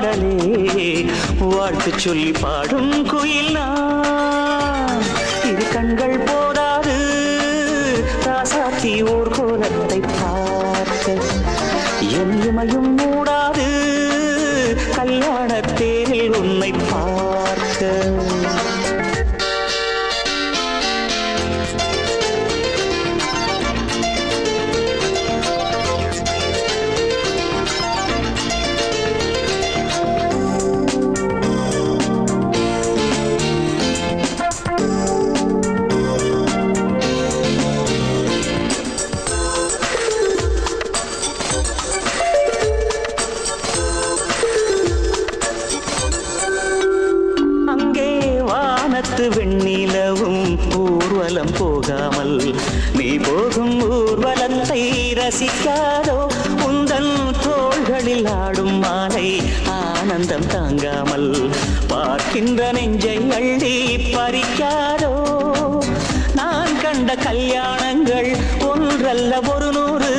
பாடலே வாழ்த்து சொல்லி பாடும் குயில் நான். இரு கண்கள் போதாது ராசாத்தி ஓர் கோலத்தை பார்க்க, என் இமையும் மூடாது கல்யாண தேரில் உன்னை பார்க்க. வெண்ணிலவும் ஊர்வலம் போகாமல் நீ போகும் ஊர்வலத்தை ரசிக்காதோ? உந்தன் தோள்களில் ஆடும் மாலை ஆனந்தம் தாங்காமல் பார்க்கின்ற நெஞ்சை அள்ளி பறிக்காதோ? நான் கண்ட கல்யாணங்கள் ஒன்றல்ல ஒரு நூறு,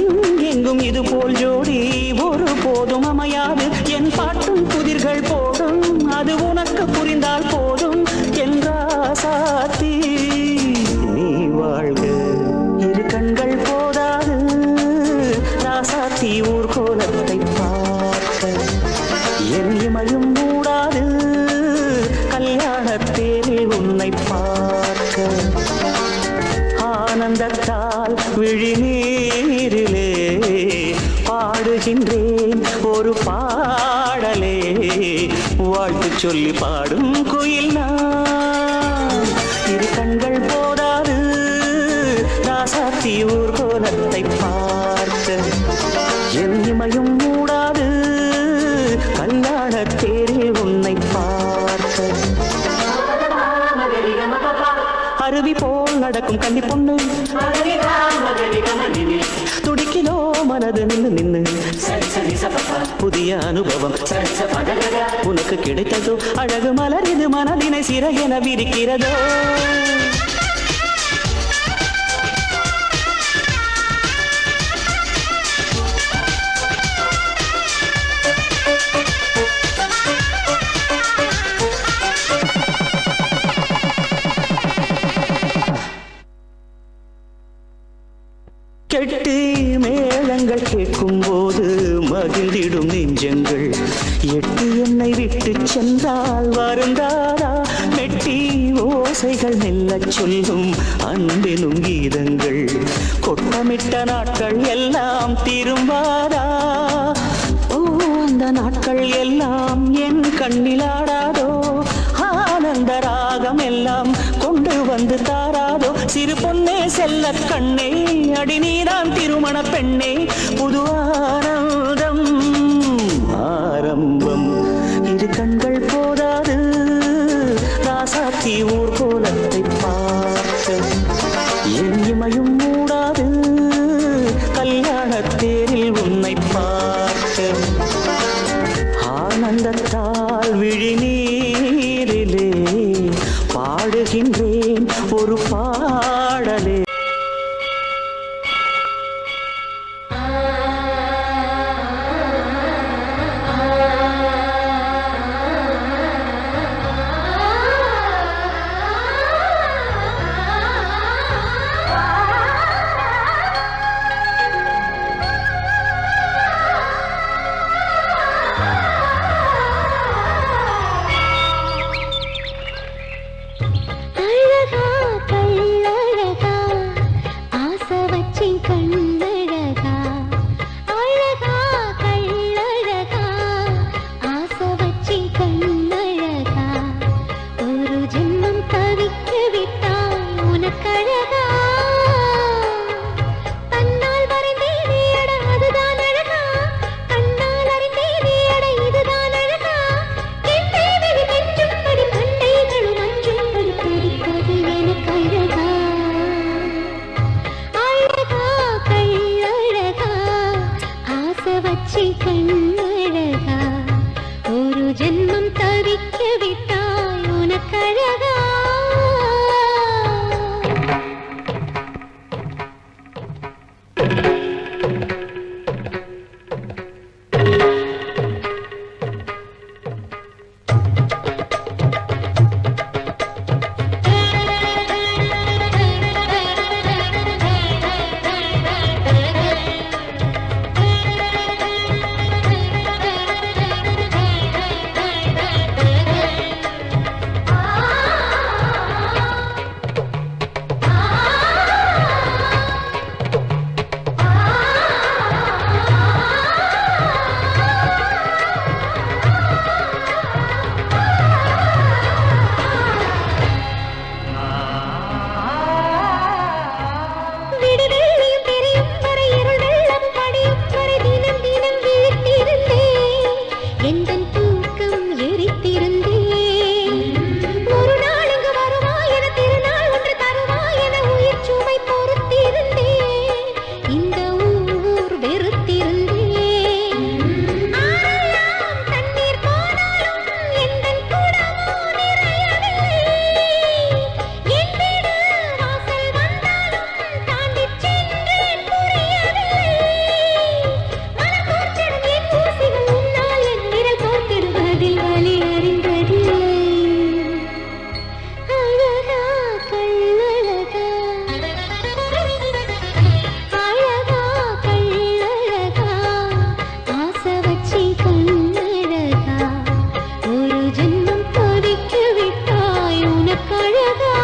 எங்கெங்கும் இது போல் ஜோடி ஒரு போதும் அமையாது. என் பாட்டும் புதிர்கள் போடும், அது உனக்கு புரிந்தால் போதும் என்றாசாத்தி நீ வாழ்க. இரு கண்கள் போதாது ராசாத்தி ஊர் கோலத்தை பார்க்க, என் இமையும் மூடாது கல்யாண தேரில் உன்னை பார்க்க. ஆனந்தத்தால் விழிநீரிலே பாடுகின்றேன் ஒரு பாடலே வாழ்த்து சொல்லி பாடும் குயில் நான். இரு கண்கள் போதாது ராசாத்தி ஊர் கோலத்தை பார்க்க, என் இமையும் மூடாது கல்யாண தேரில் உன்னை பார்க்க. அருவி போல் நடக்கும் கன்னி பொண்ணு துடிக்கிலோ மனது நின்று நின்று, புதிய அனுபவம் உனக்கு கிடைத்ததோ? அழகு மலர் இது மனதினை சிறையென விரிக்கிறதோ? கெட்டி மேளங்கள் கேட்கும் போது மகிழ்ந்திடும் நெஞ்சங்கள், எட்டு என்னை விட்டு சென்றால் வருந்தாரா? மெட்டி ஓசைகள் மெல்ல சொல்லும் அன்பெனும் கீதங்கள், கொட்டமிட்ட நாட்கள் எல்லாம் திரும்பாதா? ஓ, அந்த நாட்கள் எல்லாம் என் கண்ணிலாடாதோ? ஆனந்த ராகம் எல்லாம் கொண்டு வந்து தாராதோ? சிறு பொன்னே செல்ல கண்ணே அடி நீதான் திருமண பெண்ணே, புது ஆனந்தம் ஆரம்பம். இரு கண்கள் போதாது ராசாத்தி ஊர் கோலத்தை பார்க்க, என் இமையும் மூடாது கல்யாண தேரில் உன்னை பார்க்க. ஆனந்தத்தால் விழிநீரிலே பாடுகின்றேன் ஒரு பாடலே. எந்தன் தூக்கம் எரித்திருந்தேன். ஒரு நாள் இங்கு வருவாய் என திருநாள் ஒன்று தருவாய் என உயிர் சுமை பொறுத்திருந்தேன். இந்த ஊர் வெறுத்திருந்தேன். ஆறெல்லாம் தண்ணீர் போனாலும் எந்தன் குடமோ நிறையவில்லை. என் வீடு வாசல் வந்தாலும் தாண்டிச் சென்றேன் புரியவில்லை. மனம் தோற்றிடும் என் ஊசிகள் உன்னால் என் விரல் கோர்த்திடுவதில் வலி அறிந்ததில்லை. அழகா கள்ளழகா அழகா கள்ளழகா ஆசை வச்சி கண்ணழகா ஒரு ஜென்மம் கொதிக்க விட்டாய் உனக்கழகா.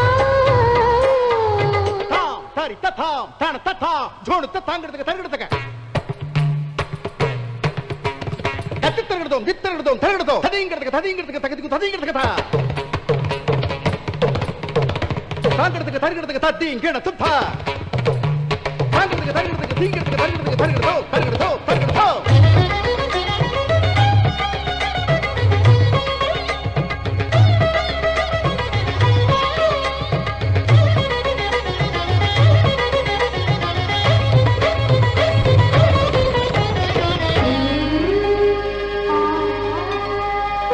தாம் தாரி தத்தாம் தான தத்தா ஜோடு தத்தாங்கிறதுக்கு தரங்கிறதுக்கு கத்தித்தரங்கிறதும் தித்தரங்கிறதும் தரங்கிறதும் ததிங்கிறதுக்கு ததிங்கிறதுக்கு தா தாங்கிறதுக்கு தரங்கிறதுக்கு தத்திங்கின துத்தா தாங்கிறதுக்கு தரங்கிறதுக்கு தீங்கிறதுக்கு தரங்கிறதுக்கு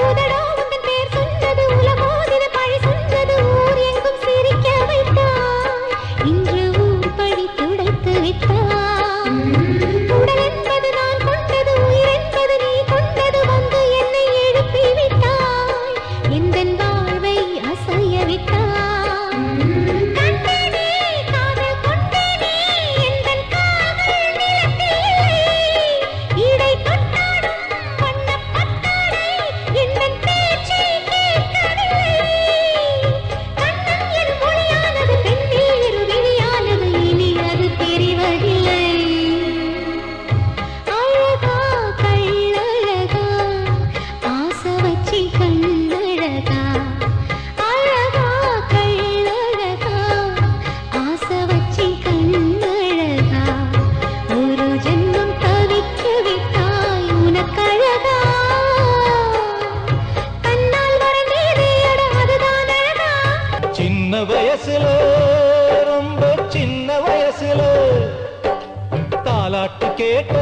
உதடோ உந்தன் பேர் சொன்னது உலகோதின பழி சொன்னது ஊர் எங்கும் சிரிக்க வைத்தாய். இன்று ஊர் பழி துடைத்து விட்டாய். உடல் என்பது நான் கொண்டது உயிர் என்பது நீ கொண்டது வந்து என்னை எழுப்பி விட்டாய். எந்தன் வாழ்வை அசைய விட்டாய். கண்டேனே காதல் கொண்டேனே எந்தன் காதல் நிலத்திலே இடை தொட்டாடும் வண்ணப் பட்டாடை எந்தன் பேச்சை கேட்கவில்லை. கண்ணம் என் மொழியானது பெண்ணில் இரு விழியானது இனி அது தெரிவதில்லை. அழகா கள்ளழகா ஆசை வச்சி கண்ணழகா அழகா கள்ளழகா ஆசை வச்சி கண்ணழகா ஒரு ஜென்மம் தவிக்க விட்டாய் உனக்கழகா. கண்ணால் வரைந்தேனே அட அதுதான் அழகா. சின்ன வயசுல ரொம்ப சின்ன வயசுல தாலாட்டு கேட்ட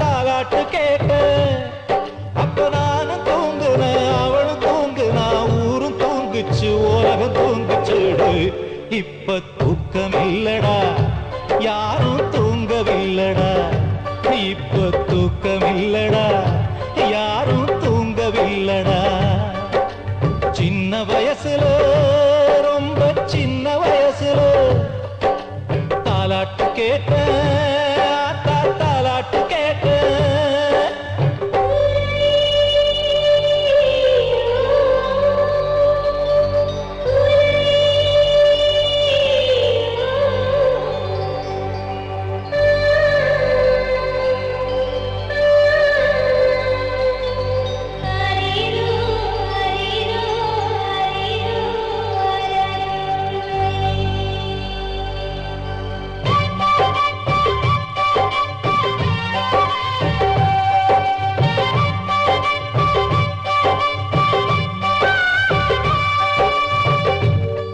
தாலாட்டு கேட்ட அப்ப நானும் தூங்குன அவளும் தூங்குனா ஊரும் தூங்குச்சு உலகம் தூங்குச்சுடு. இப்ப தூக்கம் இல்லடா யாரும் தூங்கவில்லடா. இப்ப தூக்கம் இல்லடா யாரும் தூங்கவில்லடா. சின்ன வயசுல ரொம்ப சின்ன வயசுல தாலாட்டு கேட்ட தாலாட்டு கேட்ட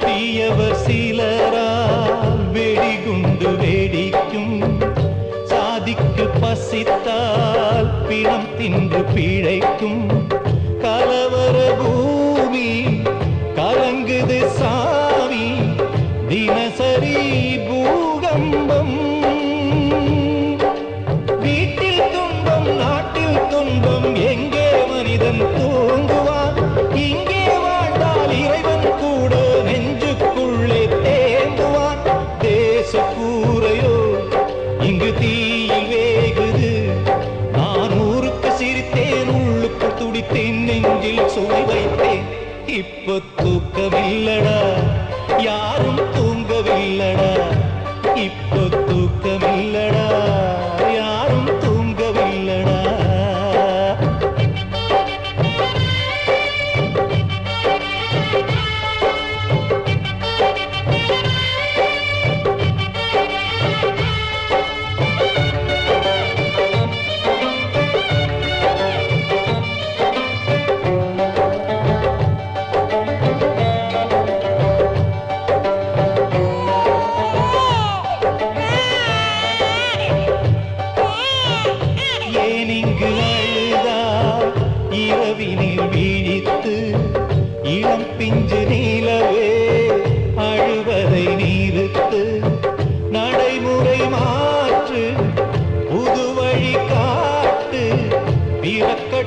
தீயவர் சிலரால் வெடிகுண்டு வேடிக்கும். சாதிக்கு பசித்தால் பிணம் தின்று பிழைக்கும். கலவர பூமி கலங்குது சாமி தினசரி பூகம்பம். வீட்டில் துன்பம் நாட்டில் துன்பம் எங்கே மனிதன் தூங்குவான். இங்கே வாழ்ந்தால் இறைவன் கூட நெஞ்சுக்குள்ளே தேங்குவான். தேச கூரையோ இங்கு தீயில் வேகுது. நான் ஊருக்கு சிரித்தேன் உள்ளுக்கு துடித்தேன் நெஞ்சில் சுமை வைத்தேன். இப்ப தூக்கமில்லடா யாரும் தூங்கவில்லடா. இப்ப தூக்கமில்லடா யாரும் தூங்கவில்லடா.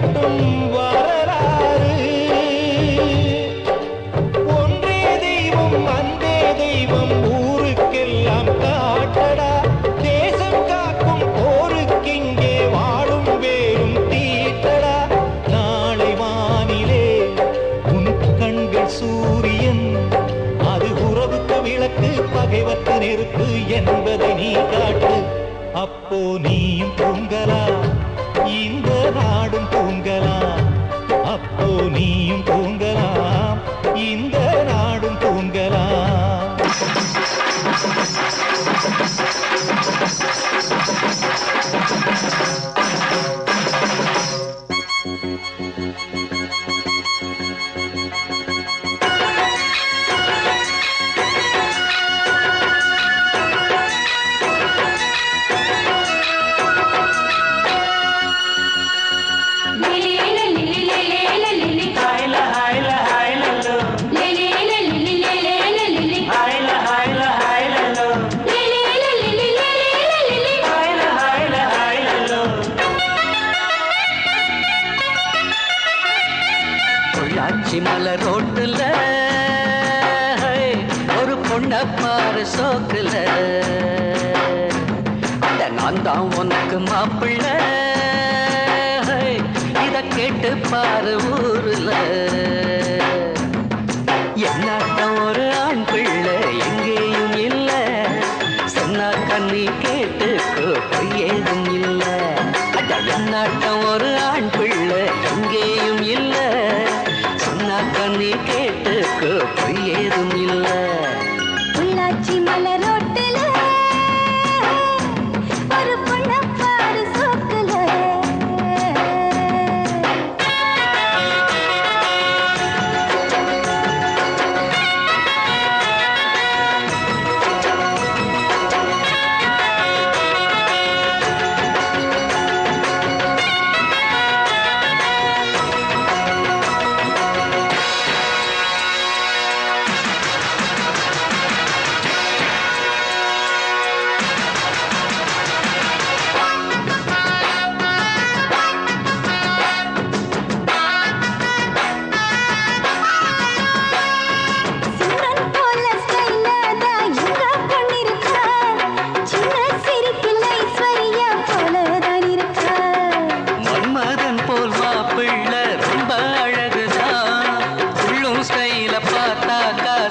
கட்டும் வரலாறு. ஒன்றே தெய்வம் அன்பே தெய்வம் ஊருக்கெல்லாம் காட்டடா. தேசம் காக்கும் போருக்கிங்கே வாழும் வேறும் தீட்டடா. நாளை வானிலே உன் கண்கள் சூரியன், அது உறவுக்கு விளக்கு பகைவர்க்கு நெருப்பு என்பதை நீ காட்டு. அப்போ நீயும் தூங்கலாம், இந்த நாடும் தூங்கலாம். அப்போ நீயும் தூங்கலாம், இந்த நாடும் தூங்கலாம். பொள்ளாச்சி மலர் ரோட்டுல ஒரு பொண்ண பாரு சோக்குல, அட நான் தான் உனக்கு மாப்பிள்ள, இத கேட்டு பாரு ஊருல. என்னாட்டம் ஒரு ஆண் பிள்ளை எங்கேயும் இல்ல, சொன்னா கண்ணி கேட்டுக்கோ ஏதும் இல்ல. அட என்னாட்டம் ஒரு ஆண் பிள்ளை எங்கேயும் இல்ல, சொன்னா கண்ணி கேட்டுக்கோ ஏதும் இல்ல. உள்ளாட்சி மலரோட்டில ஒரு பொண்ண பாரு சோக்குல.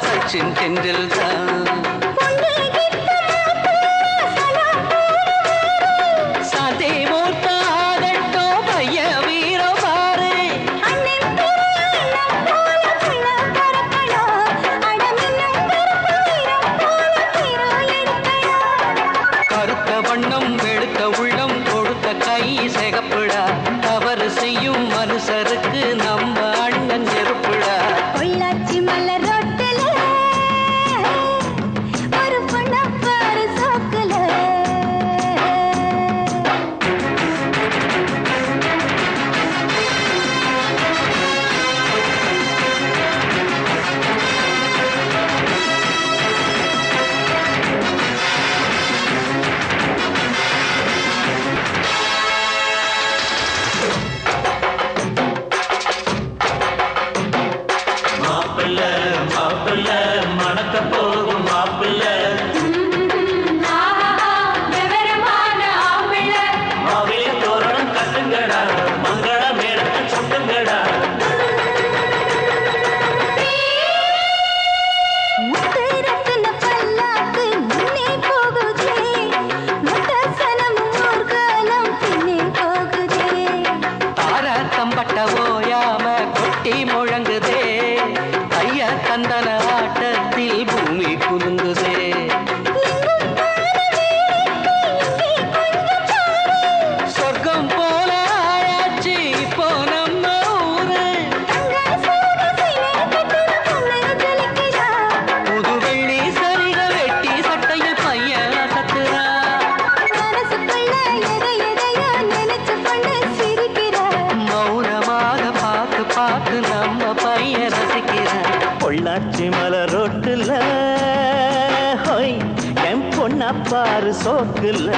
சச்சின் டெண்டுல்கர் சாதே போட்டாகட்டோ பைய வீரோ பாரு. கருத்த வண்ணம் வெளுத்த உள்ளம் கொடுத்த கை சிகப்புடா, தவறு செய்யும் மனுஷருக்கு நம்ம அண்ணன் நெருப்புடா. பொள்ளாச்சி மலர் ரோட்டில ஒரு பொண்ண பாரு சோக்குல. மாப்பிள்ள மணக்க போகும் மாப்பிள்ள, மாவிலை தோரணம் கட்டுங்கடா, மங்கள மேடத்தை சுட்டுங்கடா. முத்தரத்தின பல்லாக்கு முன்னே போகுதே, முத்தசனம் ஊர்காலம் பின்னே போகுதே. தாரத்தம்பட்ட ஓயாம கொட்டி முழங்குதே, ஐயா தந்தன ஆட்டத்தில் பூமி குலுங்குதே. சொர்க்கம் போல ஆயாச்சு இப்போ நம்ம ஊரு, புது வெள்ளி சரிக வெட்டி சட்டையில் பையன் சத்துறா. மௌனமாக பார்த்து பார்த்து நம்ம பையன் ரசிக்கிறான். பொள்ளாச்சி மலர் ரோட்டுல ஹோய் என் பொண்ண பாரு சோக்குல,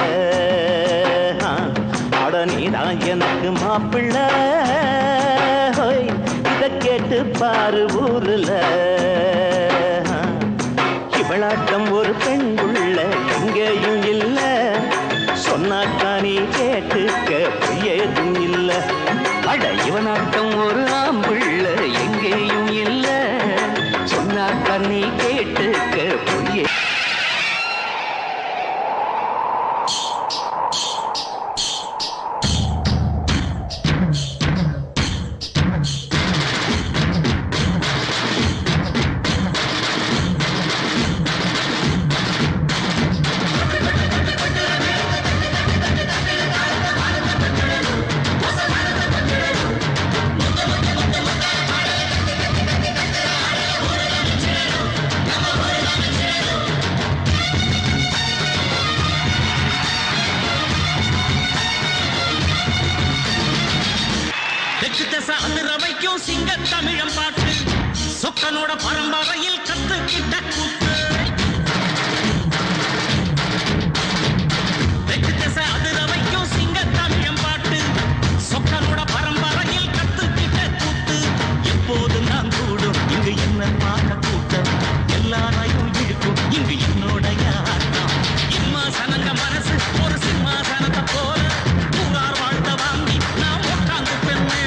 அட நீதான் தான் எனக்கு மாப்பிள்ளை ஹோய், இத கேட்டு பாரு ஊருல இவளாட்டம் ஒரு பெண் உள்ள எங்கேயும் இல்ல சொன்னாக்கா நீ கேட்டுக்க ஏதும் இல்ல அட இவனாட்டம் ஒரு ஆம்புள்ள எங்கேயும் இல்ல சொன்னாக்கா நீ கேட்டுக்க பொய்யே ரவைக்கும் சிங்க தமிழம் பாட்டு சொக்கனோட பரம்பரையில் கத்துக்கிட்ட கூத்து அது ரவைக்கும் சிங்க தமிழம் பாட்டு சொக்கனோட பரம்பரையில் கத்துக்கிட்ட கூத்து எப்போது நான் கூடும் இங்கு என்ன பார்க்க கூட்டம் எல்லாரையும் இழுக்கும் இங்கு என்னோடைய ஆட்டம் இம்மாசனங்க மனசு ஒரு சிம்மாசனத்தை போல ஊரார் வாழ்த்த வாங்கி நான் உட்கார்ந்து பெண்ணே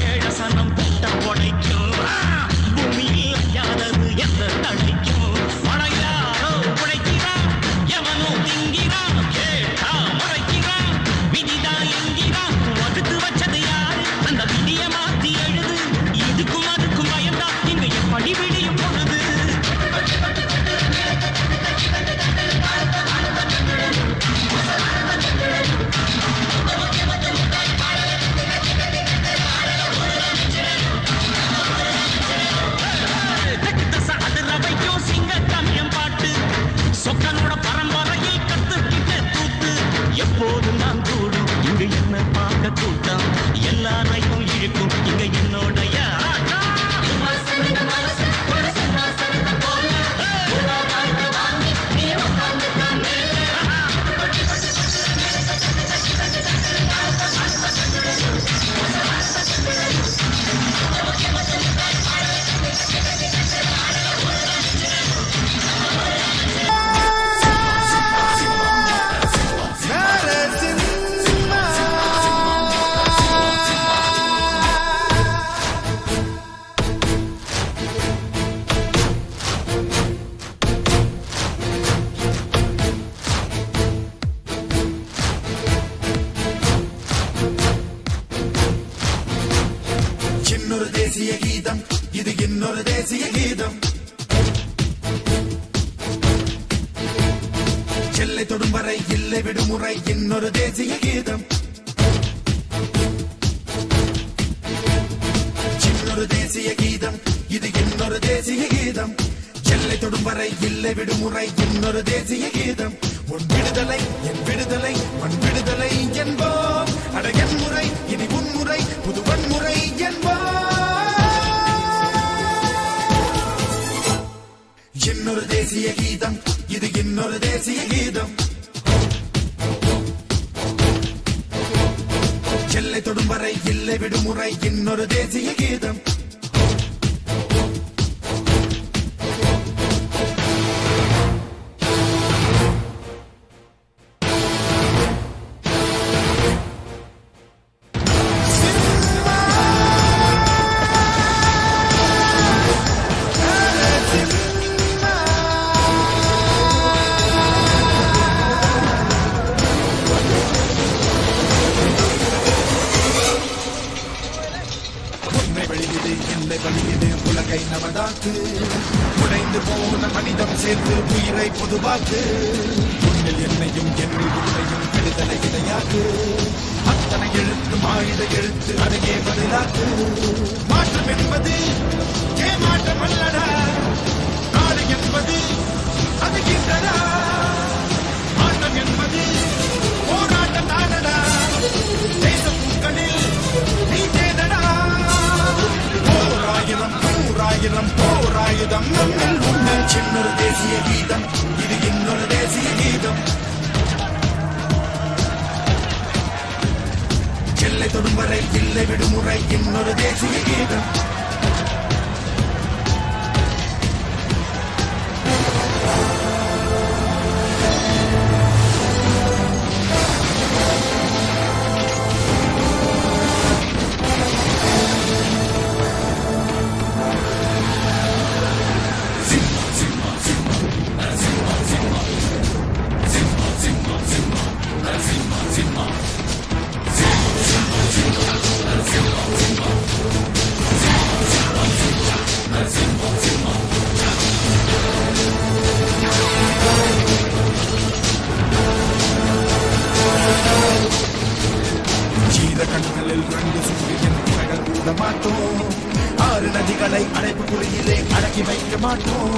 ஏழ சனம் போட்ட உடைக்கும் இன்னொரு தேசிய கீதம் எல்லை தொடும் வரை இல்லை விடுமுறை இன்னொரு தேசிய கீதம் இன்னொரு தேசிய கீதம் இது இன்னொரு தேசிய கீதம் எல்லை தொடும் வரை இல்லை விடுமுறை இன்னொரு தேசிய கீதம் உன் விடுதலை என் விடுதலை உன் விடுதலை என்போம் அட என் முறை இனி உன்முறை புது வன்முறை என்போம் இன்னொரு தேசிய கீதம் இது இன்னொரு தேசிய கீதம் எல்லை தொடும் வரை இல்லை விடுமுறை இன்னொரு தேசிய கீதம் உலகை நமதாக்கு உடைந்து போன மனிதம் சேர்த்து உயிரை பொதுவாக்கு உன்னில் என்னையும் என்னில் உன்னையும் விடுதலை இடையாக்கு அத்தனை எழுத்து ஆயுத எழுத்து அதையே பதிலாக்கு மாற்றம் என்பது ஏமாற்றம் அல்லடா நாடு என்பது அது கின்றடா மாற்றம் என்பது போராட்டம் தானடா தேச பூக்களில் நீ தேடடா போராயிரம் நூறாயிரம் போராயுதம் நம்மில் உண்டு இன்னொரு தேசிய கீதம் இது இன்னொரு தேசிய கீதம் எல்லை தொடும் வரை இல்லை விடுமுறை இன்னொரு தேசிய கீதம் கண்களில் ரெண்டு சூரியன் உலகள் கூட மாட்டோம் ஆறு நதிகளை அடைப்பு குறியிலே அடக்கி வைக்க மாட்டோம்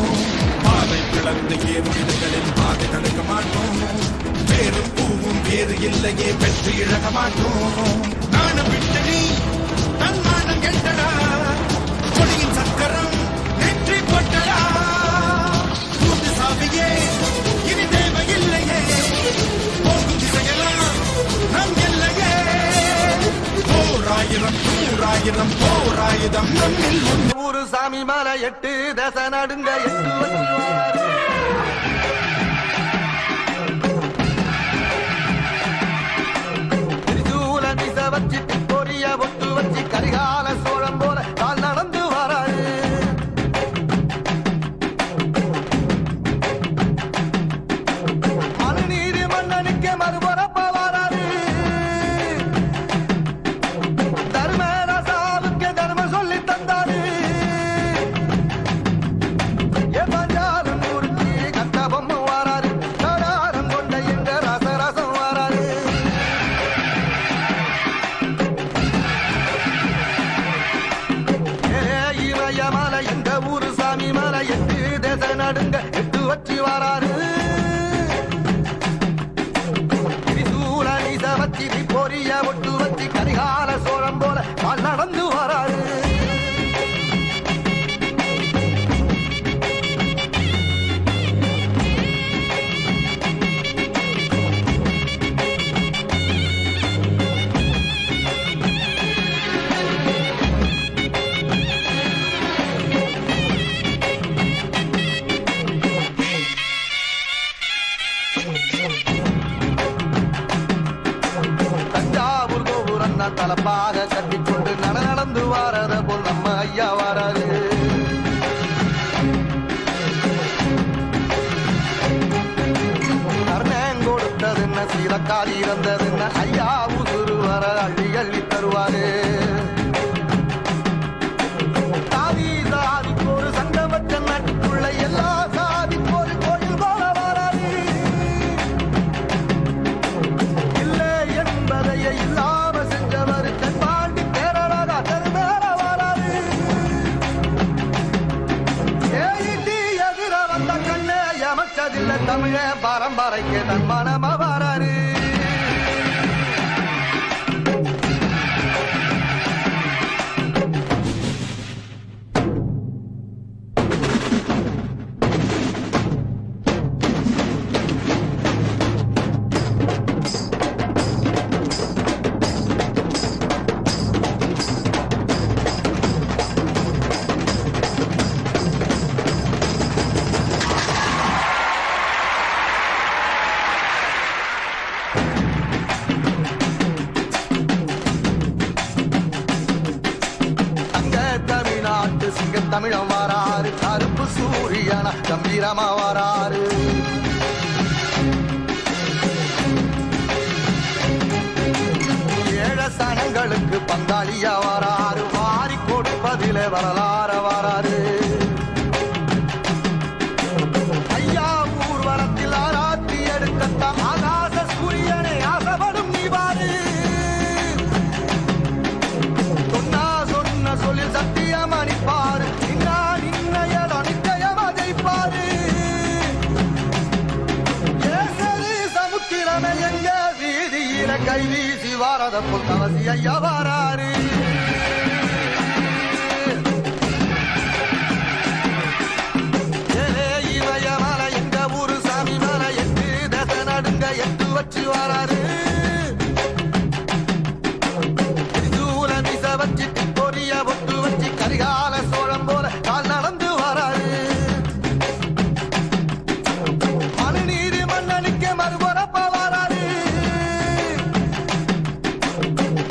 பாதை கிளர்ந்து ஏறும் இடங்களில் பாதை தடுக்க மாட்டோம் வேறும் பூவும் வேறு இல்லையே பெற்று இழக்க மாட்டோம் நானும் விட்டு நீ தன்மானம் கெட்டடா கொடியின் சக்கரம் நெற்றி போட்டடா கூட்டு சாவியே இனி தேவையில்லையே போகும் திசையெல்லாம் நம் எல்லையே போராயிரம் நூறாயிரம் போராயுதம் நம்மில் ஊரு சாமி மலை 8 தசை நடுங்க 8 திருச்சூல மிச வச்சு பொரிய ஒட்டு வச்சு கரிகால சோழம் போல கால் நடந்து வராது மனுநீதி மன்னனுக்கு மறுபரப்ப வராது நடுங்க 8 வச்சு வராரு திரிசூல நீச வச்சு பொரிய ஒட்டு வச்சு கரிகால சோழம் போல கால் நடந்து வராரு தஞ்சாவூர் கோபுரம் தான் தலப்பாக கட்டிக்கொண்டு நடந்து வாரத போல் நம்ம ஐயா வராரு கர்ணன் கொடுத்ததுன்ன சீலக்காரி இருந்ததுன்ன ஐயா உசுறு வர அள்ளி அள்ளி தருவாரு தாவி தாவி பரம்பரைக்கு தன்மானமா வராரு. தமிழம் வராரு, கருப்பு சூரியன கம்பீரமா வராரு. ஏழ சனங்களுக்கு பங்காளியா வராரு, வாரி கொடுப்பதிலே வரலாற வராரு. ஐயா ஊர்வலத்தில் ஆராத்தி எடுத்த ஆகாச சூரியனை ஆசைப்படும் நீவாரு. சொன்னா சொன்ன சொல்லில் சத்தியம் அணிப்பாரு, சமுத்திரமே எங்க வீதியில கை வீசி வாரத புத்தவசி ஐயா வாராரு. இமய மலை எங்க ஊரு சாமி மலை எட்டு தசை நடுங்க எட்டு வச்சு வாராரு. சூல மிச வச்சு பொரிய ஒட்டு வச்சு கரிகால சோழம் போல கால் நடந்து வராரு. மனுநீதி மன்னனுக்கு மறுபுறப்ப வராரு.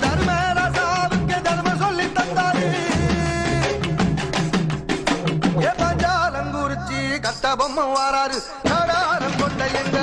தர்மராசாவுக்கு தர்மம் சொல்லி தந்தாரு. பஞ்சாலங்குறிச்சி கட்ட பொம்மை வராரு. கடாரம் கொண்ட எங்க